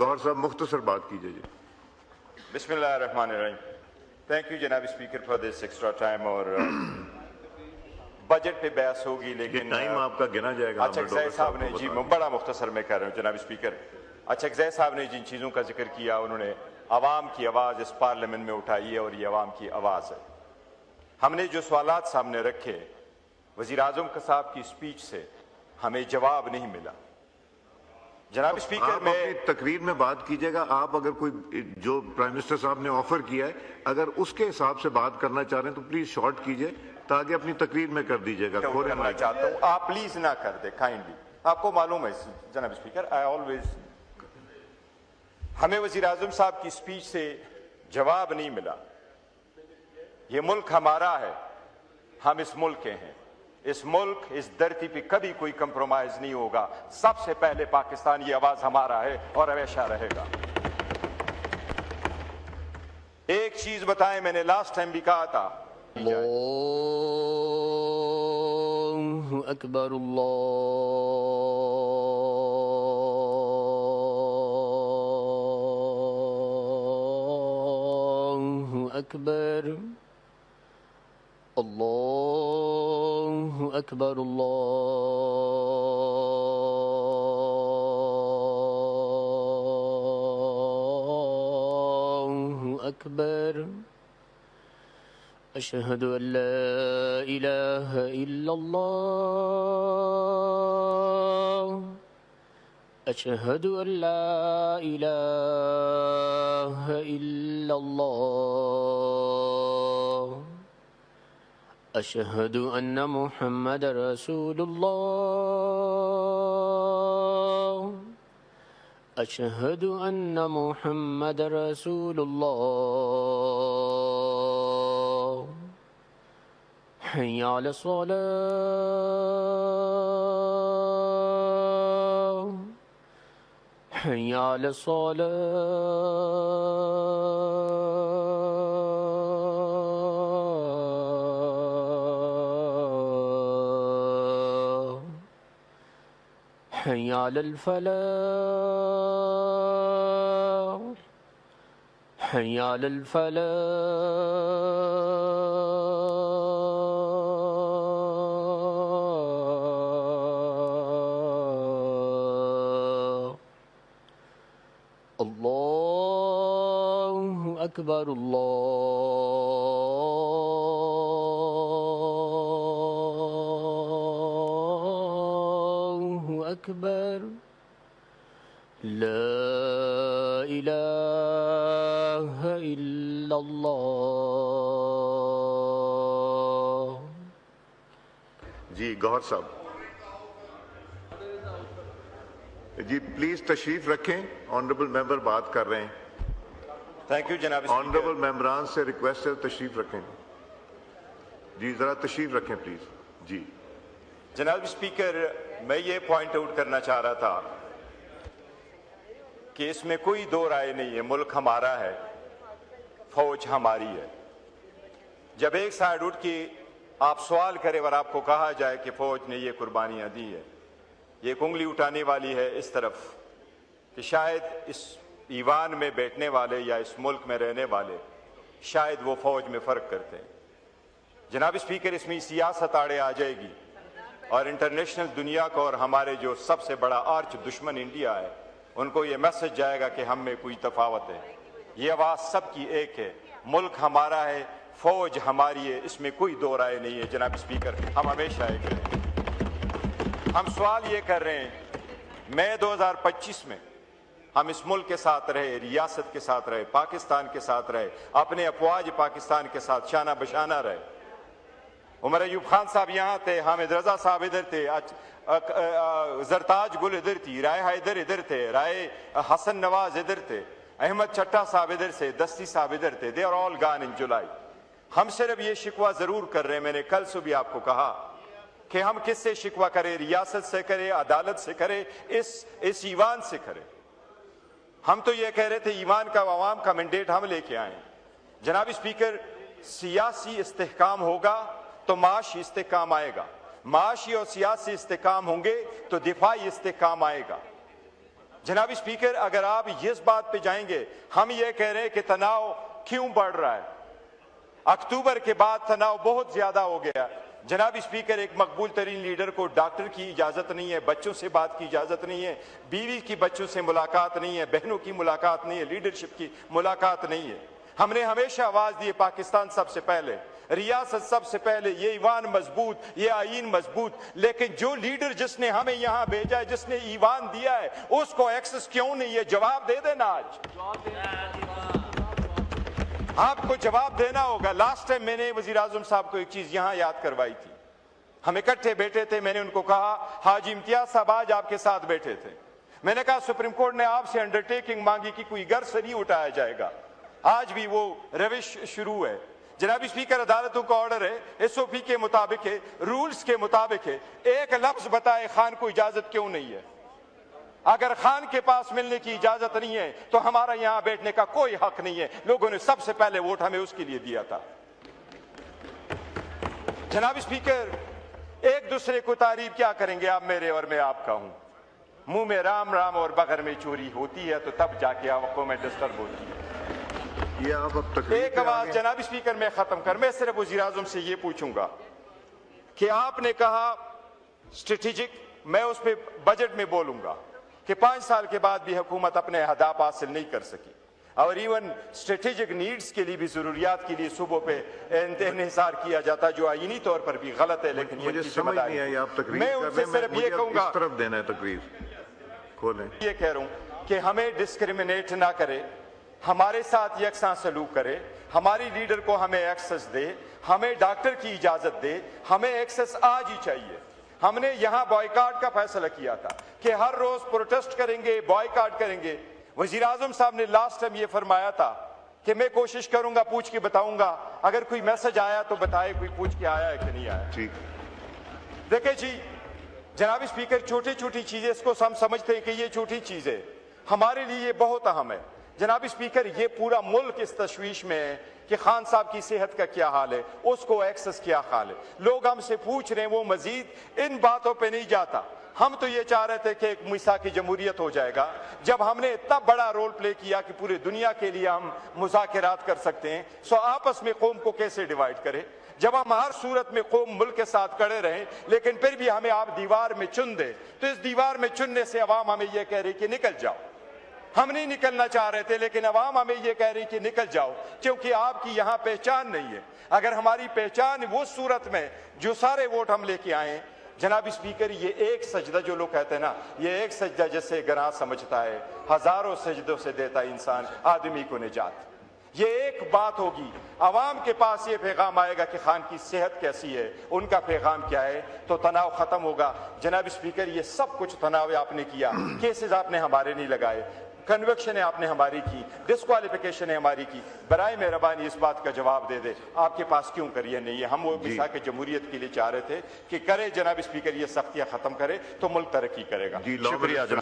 گوہر صاحب مختصر بات کیجیے جی. بسم اللہ الرحمن الرحیم. تھینک یو جناب speaker for this extra time. اور بجٹ پہ بحث ہوگی لیکن ٹائم آپ کا گنا جائے گا. اچھا صاحب نے جی بڑا مختصر میں کہہ رہا ہوں جناب اسپیکر. اچھا صاحب نے جن چیزوں کا ذکر کیا انہوں نے عوام کی آواز اس پارلیمنٹ میں اٹھائی ہے اور یہ عوام کی آواز ہے. ہم نے جو سوالات سامنے رکھے وزیر اعظم صاحب کی اسپیچ سے ہمیں جواب نہیں ملا. جناب اسپیکر آپ اپنی تقریر میں بات کیجئے گا. آپ اگر کوئی جو پرائم منسٹر صاحب نے آفر کیا ہے اگر اس کے حساب سے بات کرنا چاہ رہے ہیں تو پلیز شارٹ کیجئے تاکہ اپنی تقریر میں کر دیجئے گا. کرنا چاہتا ہوں آپ پلیز نہ کر دیں کائنڈلی. آپ کو معلوم ہے جناب اسپیکر ہمیں وزیر اعظم صاحب کی اسپیچ سے جواب نہیں ملا. یہ ملک ہمارا ہے, ہم اس ملک کے ہیں. اس ملک اس دھرتی پہ کبھی کوئی کمپرومائز نہیں ہوگا. سب سے پہلے پاکستان یہ آواز ہمارا ہے اور ہمیشہ رہے گا. ایک چیز بتائیں, میں نے لاسٹ ٹائم بھی کہا تھا. اللہ اکبر اللہ اکبر اللہ اکبر اللہ اکبر. اشہد ان لا الہ الا اللہ اشہد ان لا الہ الا اللہ اشہد ان محمد رسول اللہ اشہد ان محمد رسول اللہ. حی علی الصلاة حی علی الصلاة حی علی الفلاح حی علی الفلاح. اللہ اکبر اللہ اکبر. لا الہ الا اللہ. جی گوہر صاحب جی پلیز تشریف رکھیں. آنریبل ممبر بات کر رہے ہیں. تھینک یو جناب اسپیکر. آنریبل ممبران سے ریکویسٹ ہے تشریف رکھیں. جی ذرا تشریف رکھیں پلیز. جی جناب اسپیکر میں یہ پوائنٹ آؤٹ کرنا چاہ رہا تھا کہ اس میں کوئی دو رائے نہیں ہے. ملک ہمارا ہے, فوج ہماری ہے. جب ایک سائیڈ اٹھ کے آپ سوال کرے اور آپ کو کہا جائے کہ فوج نے یہ قربانیاں دی ہے, یہ ایک انگلی اٹھانے والی ہے اس طرف کہ شاید اس ایوان میں بیٹھنے والے یا اس ملک میں رہنے والے شاید وہ فوج میں فرق کرتے ہیں. جناب اسپیکر اس میں سیاست آڑے آ جائے گی اور انٹرنیشنل دنیا کو اور ہمارے جو سب سے بڑا آرچ دشمن انڈیا ہے ان کو یہ میسج جائے گا کہ ہم میں کوئی تفاوت ہے. یہ آواز سب کی ایک ہے. ملک ہمارا ہے, فوج ہماری ہے, اس میں کوئی دو رائے نہیں ہے. جناب اسپیکر ہم ہمیشہ ایک ہیں. ہم سوال یہ کر رہے ہیں مئی 2025 میں ہم اس ملک کے ساتھ رہے, ریاست کے ساتھ رہے, پاکستان کے ساتھ رہے, اپنے افواج پاکستان کے ساتھ شانہ بشانہ رہے. عمر ایوب خان صاحب یہاں تھے, حامد رضا صاحب ادھر تھے, زرتاج گل ادھر تھی, رائے حیدر ادھر تھے, رائے حسن نواز ادھر تھے, احمد چٹھا صاحب ادھر سے, دستی صاحب ادھر تھے. دے آر آل گان ان جولائی. ہم صرف یہ شکوہ ضرور کر رہے ہیں, میں نے کل سے بھی آپ کو کہا کہ ہم کس سے شکوہ کریں, ریاست سے کریں, عدالت سے کریں, اس ایوان سے کریں. ہم تو یہ کہہ رہے تھے ایوان کا عوام کا مینڈیٹ ہم لے کے آئیں. جناب اسپیکر سیاسی استحکام ہوگا تو معاشی استحکام آئے گا, معاشی اور سیاسی استحکام ہوں گے تو دفاعی استحکام آئے گا. जनाब स्पीकर, अगर आप इस बात पे जाएंगे, हम ये कह रहे हैं कि तनाव क्यों बढ़ रहा है, अक्टूबर के बाद तनाव बहुत ज्यादा हो गया। जनाब स्पीकर, एक मकबूल तरीन लीडर को डॉक्टर की इजाजत नहीं है, बच्चों से बात की इजाजत नहीं है, बीवी की बच्चों से मुलाकात नहीं है, बहनों की मुलाकात नहीं है, लीडरशिप की मुलाकात नहीं है। हमने हमेशा आवाज दी पाकिस्तान सबसे पहले, रियासत सबसे पहले, ये ईवान मजबूत, ये आईन मजबूत, लेकिन जो लीडर जिसने हमें यहां भेजा है, जिसने ईवान दिया है, उसको एक्सेस क्यों नहीं है? जवाब दे देना। आज आपको जवाब देना होगा। लास्ट टाइम मैंने वजीर आजम साहब को एक चीज यहां याद करवाई थी, हम इकट्ठे बैठे थे, मैंने उनको कहा हाजी इम्तियाज साहब आज आपके साथ बैठे थे, मैंने कहा सुप्रीम कोर्ट ने आपसे अंडरटेकिंग मांगी कि कोई घर से नहीं उठाया जाएगा, आज भी वो रविश शुरू है। जनाब स्पीकर, अदालतों का ऑर्डर है, एसओपी के मुताबिक है, रूल्स के मुताबिक है, एक लफ्ज बताए खान को इजाजत क्यों नहीं है? अगर खान के पास मिलने की इजाजत नहीं है तो हमारा यहां बैठने का कोई हक नहीं है। लोगों ने सबसे पहले वोट हमें उसके लिए दिया था। जनाब स्पीकर, एक दूसरे को तारीफ क्या करेंगे, आप मेरे और मैं आपका हूं, मुंह में राम राम और बगर में चोरी होती है तो तब जाके आंखों में डिस्टर्ब होती है। ये आप अब तकरीर एक पे आ आवाज गए। जनाब स्पीकर, मैं खत्म कर, मैं सिर्फ वजीर आजम से ये पूछूंगा कि आपने कहा स्ट्रेटेजिक, मैं उस पर बजट में बोलूंगा कि 5 साल के बाद भी हुकूमत अपने अहदाफ हासिल नहीं कर सकी और इवन स्ट्रेटेजिक नीड्स के लिए भी, जरूरियात के लिए सूबों पे इन्हिसार किया जाता जो आईनी तौर पर भी गलत है। लेकिन मुझे समझ नहीं आई, आप तकरीर मैं कर उनसे रहे हैं, सिर्फ ये मुझे अब कहूंगा, इस तरफ देना है तकरीर खोलें। ये कह रहा हूं कि हमें डिस्क्रिमिनेट ना करे, हमारे साथ यकसा सलूक करे, हमारी लीडर को हमें एक्सेस दे, हमें डॉक्टर की इजाजत दे, हमें एक्सेस आज ही चाहिए। हमने यहां बॉयकॉट का फैसला किया था कि हर रोज प्रोटेस्ट करेंगे, बॉयकॉट करेंगे। वजीर आजम साहब ने लास्ट टाइम ये फरमाया था कि मैं कोशिश करूंगा, पूछ के बताऊंगा, अगर कोई मैसेज आया तो बताए कोई पूछ के आया है कि नहीं आया। ठीक, देखिए जी जनाब स्पीकर, छोटी छोटी चीजें, इसको हम समझते हैं कि ये छोटी चीज है, हमारे लिए ये बहुत अहम है। जनाब स्पीकर, ये पूरा मुल्क इस तशवीश में है कि खान साहब की सेहत का क्या हाल है, उसको एक्सेस क्या हाल है। लोग हमसे पूछ रहे हैं, वो मजीद इन बातों पे नहीं जाता। हम तो ये चाह रहे थे कि एक मिसाकी जमहूरियत हो जाएगा जब हमने इतना बड़ा रोल प्ले किया कि पूरी दुनिया के लिए हम मुज़ाकरात कर सकते हैं। सो आपस में कौम को कैसे डिवाइड करें, जब हम हर सूरत में कौम मुल्क के साथ खड़े रहें, लेकिन फिर भी हमें आप दीवार में चुन दे, तो इस दीवार में चुनने से अवाम हमें यह कह रही कि निकल जाओ। हम नहीं निकलना चाह रहे थे, लेकिन अवाम हमें यह कह रही कि निकल जाओ, क्योंकि आपकी यहां पहचान नहीं है। अगर हमारी पहचान वो सूरत में जो सारे वोट हम लेके आए, जनाब स्पीकर, ये एक सजदा, जो लोग कहते हैं ना, ये एक सजदा जैसे गनाह समझता है, हजारों सजदों से देता इंसान आदमी को निजात। ये एक बात होगी, अवाम के पास ये पैगाम आएगा कि खान की सेहत कैसी है, उनका पैगाम क्या है, तो तनाव खत्म होगा। जनाब स्पीकर, ये सब कुछ तनाव आपने किया, केसेस आपने हमारे नहीं लगाए, कन्वेक्शन आपने हमारी की, डिस्क्वालिफिकेशन हमारी की। बराए मेहरबानी इस बात का जवाब दे दे, आपके पास क्यों करिए नहीं है। हम वो मिसाक जमहूरियत के लिए चाह रहे थे कि करे जनाब स्पीकर, ये सख्तियां खत्म करे तो मुल्क तरक्की करेगा। जी, शुक्रिया साहब।